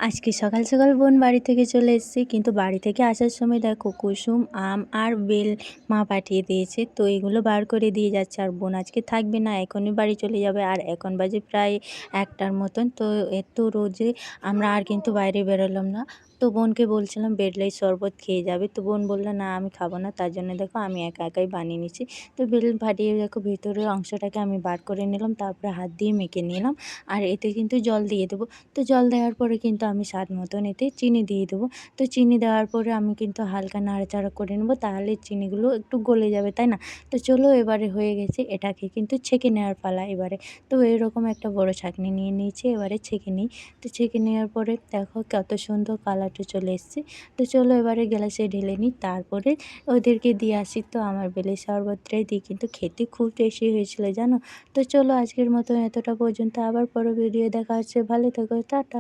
আজকে সকাল সকাল বোন বাড়ি থেকে চলে এসেছি, কিন্তু বাড়ি থেকে আসার সময় দেখো কুসুম আম আর বেল মা পাঠিয়ে দিয়েছে। তো এগুলো বার করে দিয়ে যাচ্ছে, আর বোন আজকে থাকবে না, এখনই বাড়ি চলে যাবে। আর এখন বাজে প্রায় 1টার মতন। তো এত রোজে আমরা আর কিন্তু বাইরে বেরোলাম না। তো বোনকে বলছিলাম বেলের শরবত খেয়ে যাবে, তো বোন বললো না আমি খাবো না। তার জন্য দেখো আমি একা একাই বানিয়ে নিচ্ছি। তো বেল ফাটিয়ে দেখো ভিতরের অংশটাকে আমি বার করে নিলাম, তারপরে হাত দিয়ে মেখে নিলাম। আর এতে কিন্তু জল দিয়ে দেবো। তো জল দেওয়ার পরে কিন্তু আমি স্বাদ মতন এতে চিনি দিয়ে দেবো। তো চিনি দেওয়ার পরে আমি কিন্তু হালকা নাড়াচাড়া করে নেবো, তাহলে চিনিগুলো একটু গলে যাবে, তাই না? তো চলো এবারে হয়ে গেছে, এটাকে কিন্তু ছেঁকে নেওয়ার পালা এবারে। তো এরকম একটা বড় ছাঁকনি নিয়ে নিয়েছি, এবারে ছেঁকে নিই। তো ছেঁকে নেওয়ার পরে দেখো কত সুন্দর কালারটা চলে এসছে। তো চলো এবারে গ্লাসে ঢেলে নিই, তারপরে ওদেরকে দিয়ে আসি। তো আমার বেলের শরবতটাই দিয়ে কিন্তু খেতে খুব টেস্টি হয়েছিল জানো। তো চলো আজকের মতো এতটা পর্যন্ত, আবার পরে ভিডিও দেখা হচ্ছে। ভালো থেকো, টাটা।